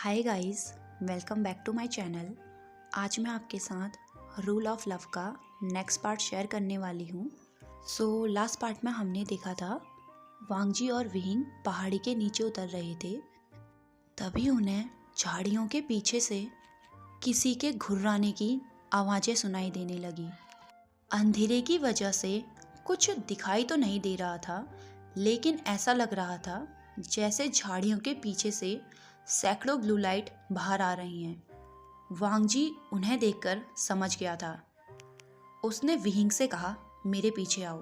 Hi guys, welcome back to my channel. आज मैं आपके साथ रूल ऑफ लव का नेक्स्ट पार्ट शेयर करने वाली हूँ। लास्ट पार्ट में हमने देखा था वांगजी और विहिंग पहाड़ी के नीचे उतर रहे थे। तभी उन्हें झाड़ियों के पीछे से किसी के घुर्राने की आवाज़ें सुनाई देने लगी। अंधेरे की वजह से कुछ दिखाई तो नहीं दे रहा था, लेकिन ऐसा लग रहा था जैसे झाड़ियों के पीछे से सैकड़ों ब्लू लाइट बाहर आ रही हैं। वांगजी उन्हें देखकर समझ गया था। उसने विहिंग से कहा, मेरे पीछे आओ।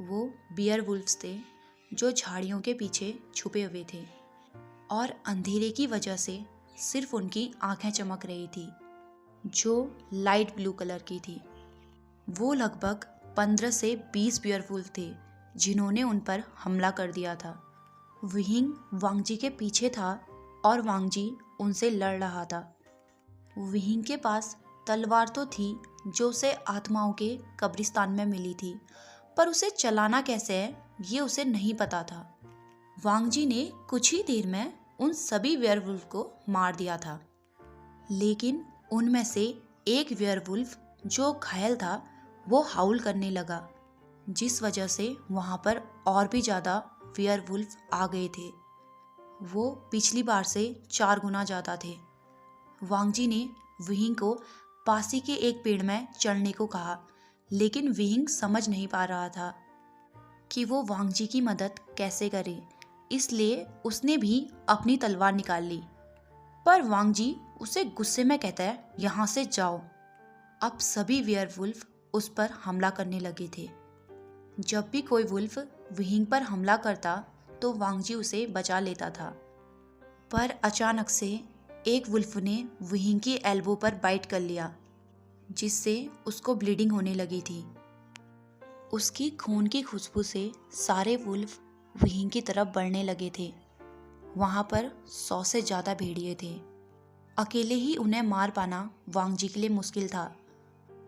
वो बियर वुल्फ्स थे जो झाड़ियों के पीछे छुपे हुए थे और अंधेरे की वजह से सिर्फ उनकी आंखें चमक रही थी जो लाइट ब्लू कलर की थी। वो लगभग 15 से 20 बियर वुल्फ थे जिन्होंने उन पर हमला कर दिया था। विहिंग वांगजी के पीछे था और वांगजी उनसे लड़ रहा था। विहिंग के पास तलवार तो थी जो उसे आत्माओं के कब्रिस्तान में मिली थी, पर उसे चलाना कैसे है ये उसे नहीं पता था। वांगजी ने कुछ ही देर में उन सभी वेयरवुल्फ को मार दिया था, लेकिन उनमें से एक वेयरवुल्फ जो घायल था वो हाउल करने लगा, जिस वजह से वहाँ पर और भी ज़्यादा वेयरवुल्फ आ गए थे। वो पिछली बार से 4 गुना ज़्यादा थे। वांगजी ने विहिंग को पासी के एक पेड़ में चढ़ने को कहा, लेकिन विहिंग समझ नहीं पा रहा था कि वो वांगजी की मदद कैसे करे, इसलिए उसने भी अपनी तलवार निकाल ली। पर वांगजी उसे गुस्से में कहता है, यहाँ से जाओ। अब सभी वेयरवुल्फ उस पर हमला करने लगे थे। जब भी कोई वुल्फ विहिंग पर हमला करता तो वांगजी उसे बचा लेता था, पर अचानक से एक वुल्फ ने विहिंग की एल्बो पर बाइट कर लिया, जिससे उसको ब्लीडिंग होने लगी थी। उसकी खून की खुशबू से सारे वुल्फ विहिंग की तरफ बढ़ने लगे थे। वहाँ पर 100 से ज़्यादा भेड़िए थे। अकेले ही उन्हें मार पाना वांगजी के लिए मुश्किल था।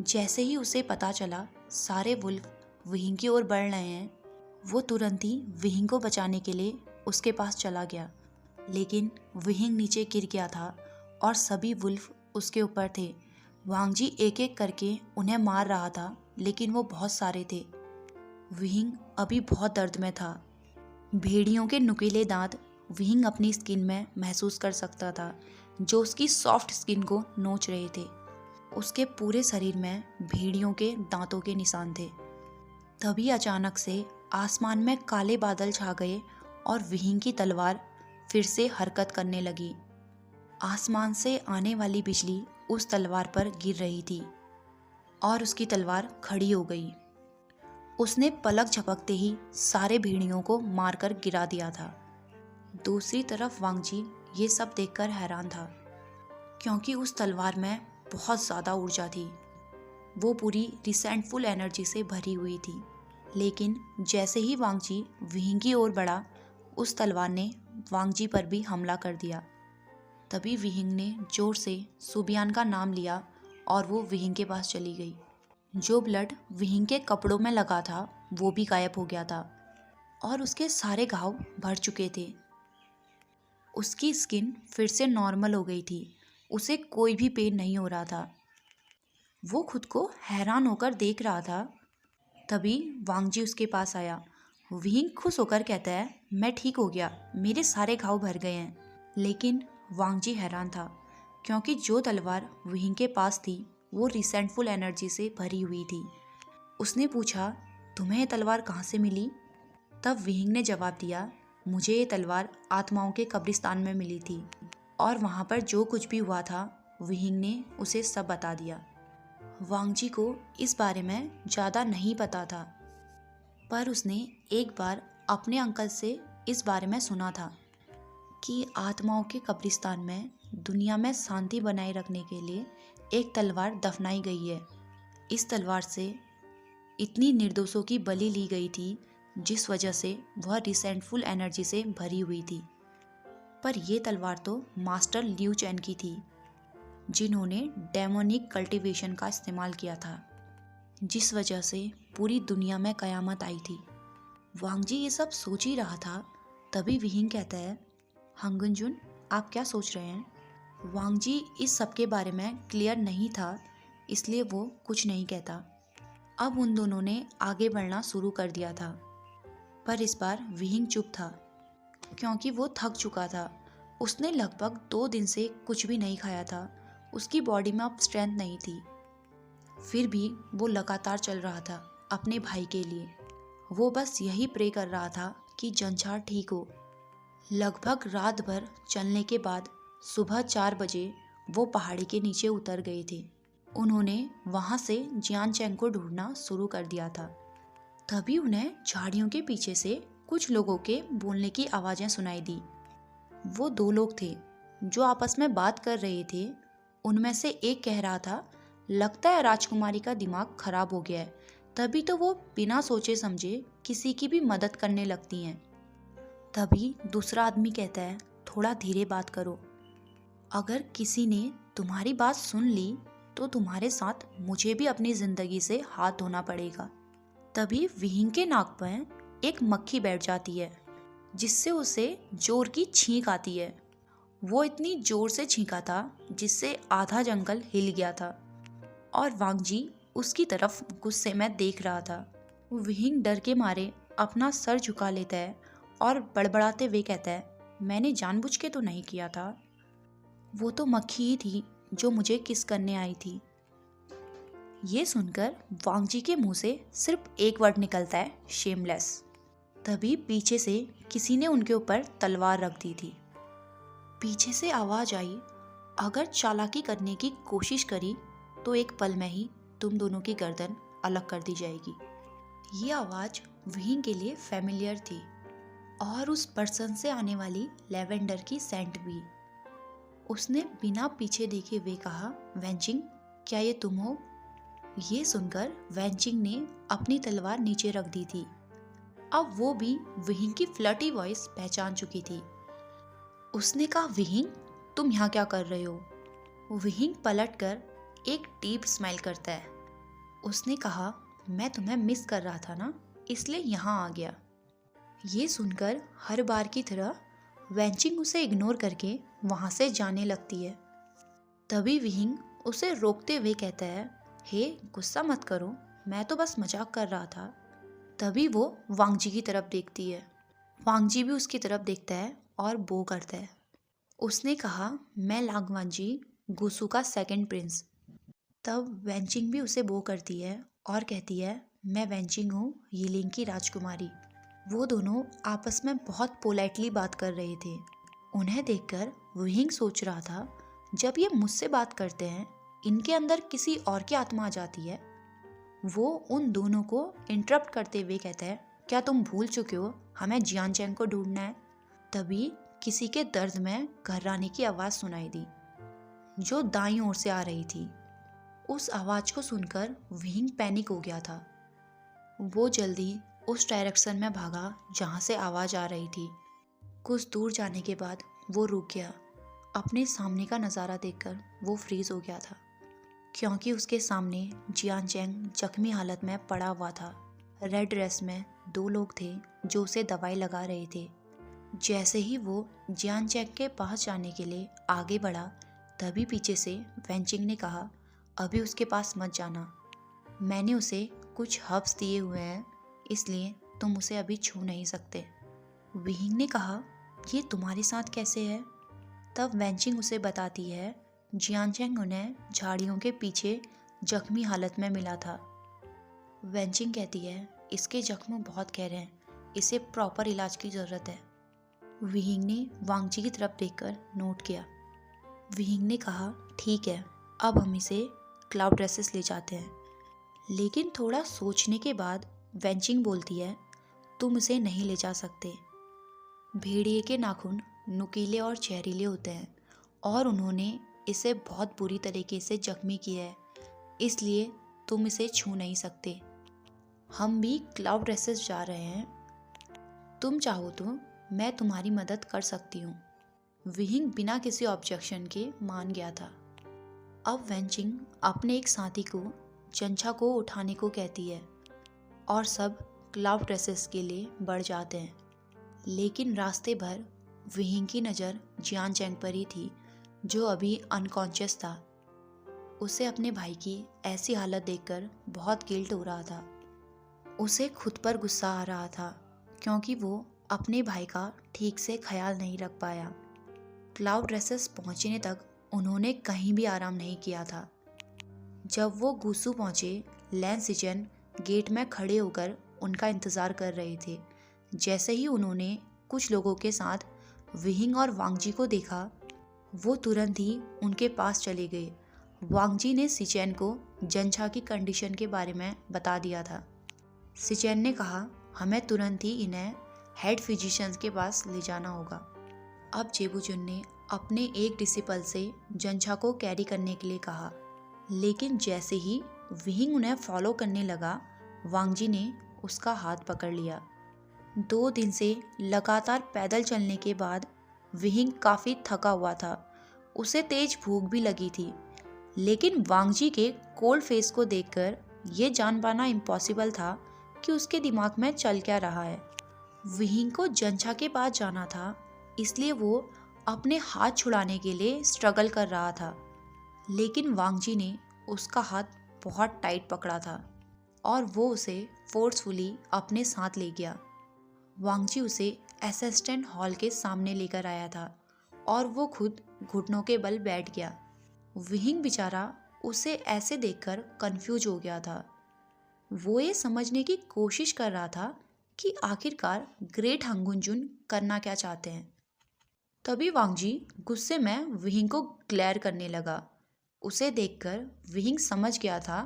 जैसे ही उसे पता चला सारे वुल्फ विहिंग की ओर बढ़ रहे हैं, वो तुरंत ही विहिंग को बचाने के लिए उसके पास चला गया, लेकिन विहिंग नीचे गिर गया था और सभी वुल्फ उसके ऊपर थे। वांगजी एक एक करके उन्हें मार रहा था, लेकिन वो बहुत सारे थे। विहिंग अभी बहुत दर्द में था। भेड़ियों के नुकीले दांत विहिंग अपनी स्किन में महसूस कर सकता था, जो उसकी सॉफ्ट स्किन को नोच रहे थे। उसके पूरे शरीर में भेड़ियों के दांतों के निशान थे। तभी अचानक से आसमान में काले बादल छा गए और विहिंग की तलवार फिर से हरकत करने लगी। आसमान से आने वाली बिजली उस तलवार पर गिर रही थी और उसकी तलवार खड़ी हो गई। उसने पलक झपकते ही सारे भेड़ियों को मारकर गिरा दिया था। दूसरी तरफ वांगजी ये सब देखकर हैरान था, क्योंकि उस तलवार में बहुत ज़्यादा ऊर्जा थी। वो पूरी रिसेंटफुल एनर्जी से भरी हुई थी, लेकिन जैसे ही वांगजी विहिंग की ओर बढ़ा, उस तलवार ने वांगजी पर भी हमला कर दिया। तभी विहिंग ने जोर से सुबियान का नाम लिया और वो विहिंग के पास चली गई। जो ब्लड विहिंग के कपड़ों में लगा था वो भी गायब हो गया था और उसके सारे घाव भर चुके थे। उसकी स्किन फिर से नॉर्मल हो गई थी। उसे कोई भी पेन नहीं हो रहा था। वो खुद को हैरान होकर देख रहा था। तभी वांगजी उसके पास आया। विहिंग खुश होकर कहता है, मैं ठीक हो गया, मेरे सारे घाव भर गए हैं। लेकिन वांगजी हैरान था, क्योंकि जो तलवार विहिंग के पास थी वो रिसेंटफुल एनर्जी से भरी हुई थी। उसने पूछा, तुम्हें ये तलवार कहाँ से मिली? तब विहिंग ने जवाब दिया, मुझे ये तलवार आत्माओं के कब्रिस्तान में मिली थी और वहाँ पर जो कुछ भी हुआ था विहिंग ने उसे सब बता दिया। वांगजी को इस बारे में ज़्यादा नहीं पता था, पर उसने एक बार अपने अंकल से इस बारे में सुना था कि आत्माओं के कब्रिस्तान में दुनिया में शांति बनाए रखने के लिए एक तलवार दफनाई गई है। इस तलवार से इतनी निर्दोषों की बलि ली गई थी, जिस वजह से वह रिसेंटफुल एनर्जी से भरी हुई थी। पर यह तलवार तो मास्टर लियू चैन की थी, जिन्होंने डेमोनिक कल्टीवेशन का इस्तेमाल किया था, जिस वजह से पूरी दुनिया में कयामत आई थी। वांगजी ये सब सोच ही रहा था। तभी विहिंग कहता है, हंगुनजुन, आप क्या सोच रहे हैं? वांग जी इस सब के बारे में क्लियर नहीं था, इसलिए वो कुछ नहीं कहता। अब उन दोनों ने आगे बढ़ना शुरू कर दिया था, पर इस बार विहिंग चुप था क्योंकि वो थक चुका था। उसने लगभग 2 दिन से कुछ भी नहीं खाया था। उसकी बॉडी में अब स्ट्रेंथ नहीं थी। फिर भी वो लगातार चल रहा था अपने भाई के लिए। वो बस यही प्रे कर रहा था कि जंछाड़ ठीक हो। लगभग रात भर चलने के बाद सुबह 4 बजे वो पहाड़ी के नीचे उतर गए थे। उन्होंने वहाँ से जियानचैंग को ढूंढना शुरू कर दिया था। तभी उन्हें झाड़ियों के पीछे से कुछ लोगों के बोलने की आवाज़ें सुनाई दी। वो 2 लोग थे जो आपस में बात कर रहे थे। उनमें से एक कह रहा था, लगता है राजकुमारी का दिमाग खराब हो गया है, तभी तो वो बिना सोचे समझे किसी की भी मदद करने लगती हैं। तभी दूसरा आदमी कहता है, थोड़ा धीरे बात करो। अगर किसी ने तुम्हारी बात सुन ली तो तुम्हारे साथ मुझे भी अपनी ज़िंदगी से हाथ धोना पड़ेगा। तभी विहिंग के नाक पर एक मक्खी बैठ जाती है, जिससे उसे जोर की छींक आती है। वो इतनी जोर से छींका था जिससे आधा जंगल हिल गया था और वांग जी उसकी तरफ गुस्से में देख रहा था। विहिंग डर के मारे अपना सर झुका लेता है और बड़बड़ाते हुए कहता है, मैंने जानबूझ के तो नहीं किया था। वो तो मक्खी ही थी जो मुझे किस करने आई थी। ये सुनकर वांग जी के मुंह से सिर्फ एक वर्ड निकलता है, शेमलेस। तभी पीछे से किसी ने उनके ऊपर तलवार रख दी थी। पीछे से आवाज आई, अगर चालाकी करने की कोशिश करी तो एक पल में ही तुम दोनों की गर्दन अलग कर दी जाएगी। ये आवाज विहिंग के लिए फैमिलियर थी और उस पर्सन से आने वाली लेवेंडर की सेंट भी। उसने बिना पीछे देखे हुए कहा, वेंचिंग, क्या ये तुम हो? ये सुनकर वेंचिंग ने अपनी तलवार नीचे रख दी थी। अब वो भी विहिंग की फ्लर्टी वॉइस पहचान चुकी थी। उसने कहा, विहिंग, तुम यहाँ क्या कर रहे हो? विहिंग पलटकर एक डीप स्माइल करता है। उसने कहा, मैं तुम्हें मिस कर रहा था ना, इसलिए यहाँ आ गया। ये सुनकर हर बार की तरह वेंचिंग उसे इग्नोर करके वहाँ से जाने लगती है। तभी विहिंग उसे रोकते हुए कहता है, हे, गुस्सा मत करो, मैं तो बस मजाक कर रहा था। तभी वो वांग जी की तरफ देखती है। वांग जी भी उसकी तरफ देखता है और बो करता है। उसने कहा, मैं लांगवांजी, गुसू का सेकंड प्रिंस। तब वेंचिंग भी उसे बो करती है और कहती है, मैं वेंचिंग हूँ, यिलिंग की राजकुमारी। वो दोनों आपस में बहुत पोलाइटली बात कर रहे थे। उन्हें देखकर विहिंग सोच रहा था, जब ये मुझसे बात करते हैं, इनके अंदर किसी और की आत्मा आ जाती है। वो उन दोनों को इंटरप्ट करते हुए कहता है, क्या तुम भूल चुके हो हमें जियानचैंग को ढूंढना है? तभी किसी के दर्द में घर्राने की आवाज़ सुनाई दी, जो दाईं ओर से आ रही थी। उस आवाज़ को सुनकर विहिंग पैनिक हो गया था। वो जल्दी उस डायरेक्शन में भागा जहाँ से आवाज़ आ रही थी। कुछ दूर जाने के बाद वो रुक गया। अपने सामने का नज़ारा देखकर वो फ्रीज हो गया था, क्योंकि उसके सामने जियानचैंग जख्मी हालत में पड़ा हुआ था। रेड ड्रेस में 2 लोग थे जो उसे दवाई लगा रहे थे। जैसे ही वो जियानचैंग के पास जाने के लिए आगे बढ़ा, तभी पीछे से वेंचिंग ने कहा, अभी उसके पास मत जाना, मैंने उसे कुछ हर्ब्स दिए हुए हैं, इसलिए तुम उसे अभी छू नहीं सकते। विहिंग ने कहा, ये तुम्हारे साथ कैसे है? तब वेंचिंग उसे बताती है, जियानचैंग उन्हें झाड़ियों के पीछे जख्मी हालत में मिला था। वेंचिंग कहती है, इसके जख्म बहुत गहरे हैं, इसे प्रॉपर इलाज की ज़रूरत है। विहिंग ने वांग जी की तरफ देखकर नोट किया। विहिंग ने कहा, ठीक है, अब हम इसे क्लाउड रेसेस ले जाते हैं। लेकिन थोड़ा सोचने के बाद वेंचिंग बोलती है, तुम इसे नहीं ले जा सकते। भेड़िए के नाखून नुकीले और जहरीले होते हैं और उन्होंने इसे बहुत बुरी तरीके से जख्मी किया है, इसलिए तुम इसे छू नहीं सकते। हम भी क्लाउड रेसेस जा रहे हैं, तुम चाहो तो मैं तुम्हारी मदद कर सकती हूँ। विहिंग बिना किसी ऑब्जेक्शन के मान गया था। अब वेंचिंग अपने एक साथी को जंछा को उठाने को कहती है और सब क्लाउड रेसेस के लिए बढ़ जाते हैं। लेकिन रास्ते भर विहिंग की नज़र जियान चैंग पर ही थी, जो अभी अनकॉन्शियस था। उसे अपने भाई की ऐसी हालत देखकर बहुत गिल्ट हो रहा था। उसे खुद पर गुस्सा आ रहा था क्योंकि वो अपने भाई का ठीक से ख्याल नहीं रख पाया। क्लाउड रेसेस पहुंचने तक उन्होंने कहीं भी आराम नहीं किया था। जब वो गुसू पहुंचे, लैन सिचन गेट में खड़े होकर उनका इंतज़ार कर रहे थे। जैसे ही उन्होंने कुछ लोगों के साथ विहिंग और वांगजी को देखा, वो तुरंत ही उनके पास चले गए। वांगजी ने सिचेन को जंछा की कंडीशन के बारे में बता दिया था। सिचेन ने कहा, हमें तुरंत ही इन्हें हेड फिजिशियंस के पास ले जाना होगा। अब जेबुजुन ने अपने एक डिसिपल से जंछा को कैरी करने के लिए कहा, लेकिन जैसे ही विहिंग उन्हें फॉलो करने लगा, वांगजी ने उसका हाथ पकड़ लिया। 2 दिन से लगातार पैदल चलने के बाद विहिंग काफ़ी थका हुआ था। उसे तेज भूख भी लगी थी, लेकिन वांगजी के कोल्ड फेस को देखकर ये जान पाना इम्पॉसिबल था कि उसके दिमाग में चल क्या रहा है। विहिंग को जंछा के पास जाना था, इसलिए वो अपने हाथ छुड़ाने के लिए स्ट्रगल कर रहा था, लेकिन वांगजी ने उसका हाथ बहुत टाइट पकड़ा था और वो उसे फोर्सफुली अपने साथ ले गया। वांगजी उसे असिस्टेंट हॉल के सामने लेकर आया था और वो खुद घुटनों के बल बैठ गया। विहिंग बेचारा उसे ऐसे देखकर कंफ्यूज हो गया था। वो ये समझने की कोशिश कर रहा था कि आखिरकार ग्रेट हंगुनजुन करना क्या चाहते हैं। तभी वांगजी गुस्से में विहिंग को ग्लेयर करने लगा। उसे देखकर विहिंग समझ गया था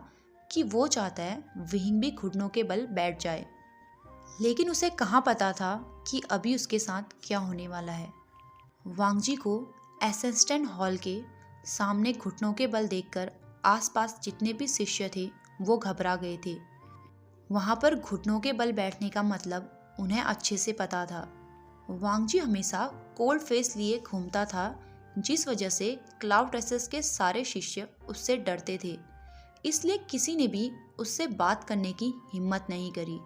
कि वो चाहता है विहिंग भी घुटनों के बल बैठ जाए, लेकिन उसे कहाँ पता था कि अभी उसके साथ क्या होने वाला है। वांगजी को असिस्टेंट हॉल के सामने घुटनों के बल देखकर आसपास जितने भी शिष्य थे वो घबरा गए थे। वहाँ पर घुटनों के बल बैठने का मतलब उन्हें अच्छे से पता था। वांगजी हमेशा कोल्ड फेस लिए घूमता था, जिस वजह से क्लाउड रेसेस के सारे शिष्य उससे डरते थे। इसलिए किसी ने भी उससे बात करने की हिम्मत नहीं करी।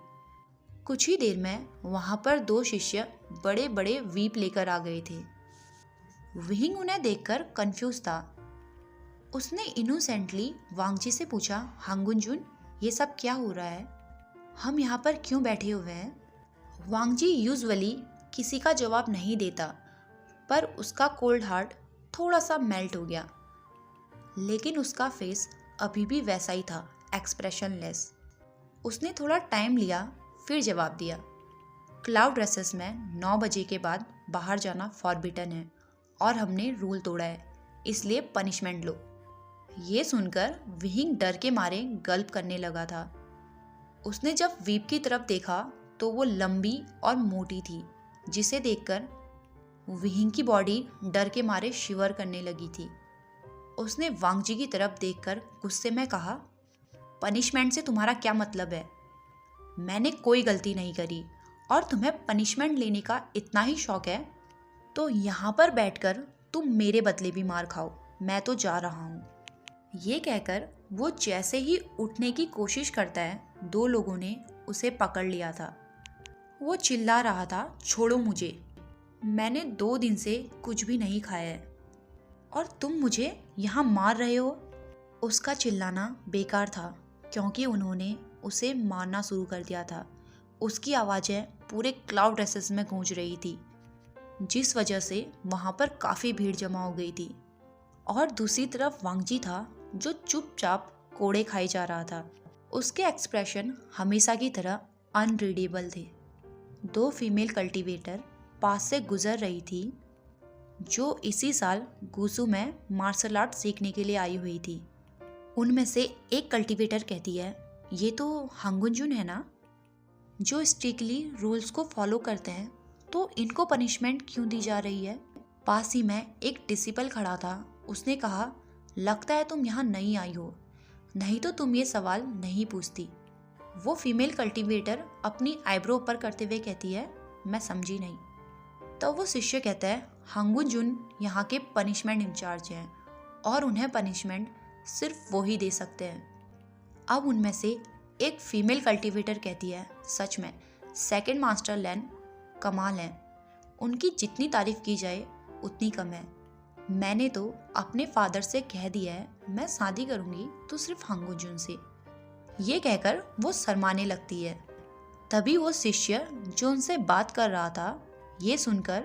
कुछ ही देर में वहाँ पर 2 शिष्य बड़े बड़े वीप लेकर आ गए थे। विहिंग उन्हें देखकर कंफ्यूज था। उसने इनोसेंटली वांगजी से पूछा, हंगुनजुन, ये सब क्या हो रहा है? हम यहाँ पर क्यों बैठे हुए हैं? वांगजी यूजुअली किसी का जवाब नहीं देता, पर उसका कोल्ड हार्ट थोड़ा सा मेल्ट हो गया। लेकिन उसका फेस अभी भी वैसा ही था, एक्सप्रेशनलेस। उसने थोड़ा टाइम लिया, फिर जवाब दिया, क्लाउड रेसेस में 9 बजे के बाद बाहर जाना फॉरबिटन है और हमने रूल तोड़ा है, इसलिए पनिशमेंट लो। ये सुनकर विहिंग डर के मारे गल्प करने लगा था। उसने जब वीप की तरफ देखा तो वो लंबी और मोटी थी, जिसे देखकर विहिंग की बॉडी डर के मारे शिवर करने लगी थी। उसने वांगजी की तरफ देखकर गुस्से में कहा, पनिशमेंट से तुम्हारा क्या मतलब है? मैंने कोई गलती नहीं करी और तुम्हें पनिशमेंट लेने का इतना ही शौक है तो यहाँ पर बैठकर तुम मेरे बदले भी मार खाओ, मैं तो जा रहा हूँ। ये कहकर वो जैसे ही उठने की कोशिश करता है, 2 लोगों ने उसे पकड़ लिया था। वो चिल्ला रहा था, छोड़ो मुझे, मैंने 2 दिन से कुछ भी नहीं खाया है और तुम मुझे यहाँ मार रहे हो। उसका चिल्लाना बेकार था क्योंकि उन्होंने उसे मारना शुरू कर दिया था। उसकी आवाज़ें पूरे क्लाउड रेसेस में गूंज रही थी, जिस वजह से वहाँ पर काफ़ी भीड़ जमा हो गई थी। और दूसरी तरफ वांगजी था, जो चुपचाप कोड़े खाई जा रहा था। उसके एक्सप्रेशन हमेशा की तरह अनरीडेबल थे। 2 फीमेल कल्टीवेटर पास से गुजर रही थी, जो इसी साल गुसू में मार्शल आर्ट सीखने के लिए आई हुई थी। उनमें से एक कल्टीवेटर कहती है, ये तो हंगुनजुन है ना, जो स्ट्रिक्टली रूल्स को फॉलो करते हैं, तो इनको पनिशमेंट क्यों दी जा रही है? पास ही में एक डिसिपल खड़ा था। उसने कहा, लगता है तुम यहाँ नई आई हो, नहीं तो तुम ये सवाल नहीं पूछती। वो फीमेल कल्टीवेटर अपनी आईब्रो ऊपर करते हुए कहती है, मैं समझी नहीं। तब वो शिष्य कहता है, हंगुनजुन यहाँ के पनिशमेंट इंचार्ज हैं और उन्हें पनिशमेंट सिर्फ वो ही दे सकते हैं। अब उनमें से एक फीमेल कल्टीवेटर कहती है, सच में सेकंड मास्टर लैन कमाल हैं, उनकी जितनी तारीफ की जाए उतनी कम है। मैंने तो अपने फादर से कह दिया है मैं शादी करूंगी तो सिर्फ हांगुंजुन से। ये कहकर वो शर्माने लगती है। तभी वो शिष्य जो उनसे बात कर रहा था, ये सुनकर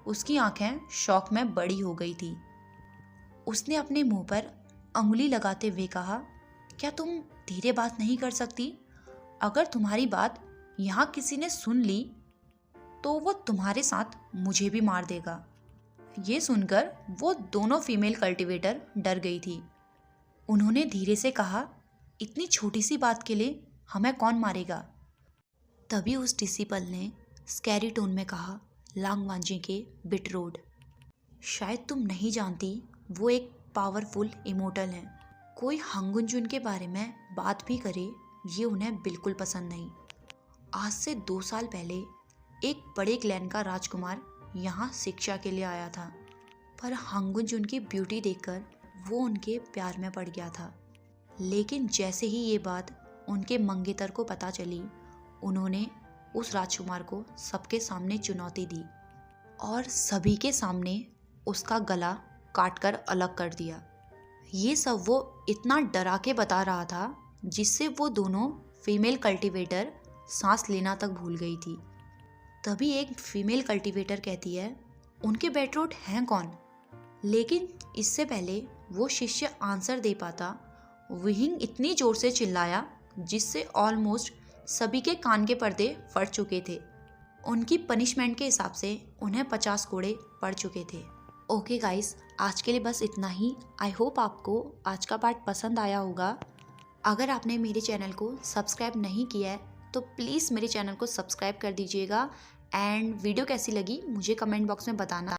उसकी आंखें शौक में बड़ी हो गई थी। उसने अपने मुंह पर अंगुली लगाते हुए कहा, क्या तुम धीरे बात नहीं कर सकती? अगर तुम्हारी बात यहाँ किसी ने सुन ली तो वो तुम्हारे साथ मुझे भी मार देगा। ये सुनकर वो दोनों फीमेल कल्टीवेटर डर गई थी। उन्होंने धीरे से कहा, इतनी छोटी सी बात के लिए हमें कौन मारेगा? तभी उस डिसिपल ने स्कैरी टोन में कहा, लांग वांजी के बिट रोड। शायद तुम नहीं जानती, वो एक पावरफुल इमोर्टल हैं। कोई हांगुंजुन के बारे में बात भी करे ये उन्हें बिल्कुल पसंद नहीं। आज से 2 साल पहले एक बड़े क्लैन का राजकुमार यहाँ शिक्षा के लिए आया था, पर हांगुंजुन की ब्यूटी देखकर वो उनके प्यार में पड़ गया था। लेकिन जैसे ही ये बात उनके मंगेतर को पता चली, उन्होंने उस राजकुमार को सबके सामने चुनौती दी और सभी के सामने उसका गला काटकर अलग कर दिया। ये सब वो इतना डरा के बता रहा था जिससे वो दोनों फीमेल कल्टीवेटर सांस लेना तक भूल गई थी। तभी एक फीमेल कल्टीवेटर कहती है, उनके बेटरोट हैं कौन? लेकिन इससे पहले वो शिष्य आंसर दे पाता, विहिंग इतनी जोर से चिल्लाया जिससे ऑलमोस्ट सभी के कान के पर्दे फट चुके थे। उनकी पनिशमेंट के हिसाब से उन्हें 50 कोड़े पड़ चुके थे। ओके गाइस, आज के लिए बस इतना ही। आई होप आपको आज का पार्ट पसंद आया होगा। अगर आपने मेरे चैनल को सब्सक्राइब नहीं किया है तो प्लीज़ मेरे चैनल को सब्सक्राइब कर दीजिएगा। एंड वीडियो कैसी लगी मुझे कमेंट बॉक्स में बताना।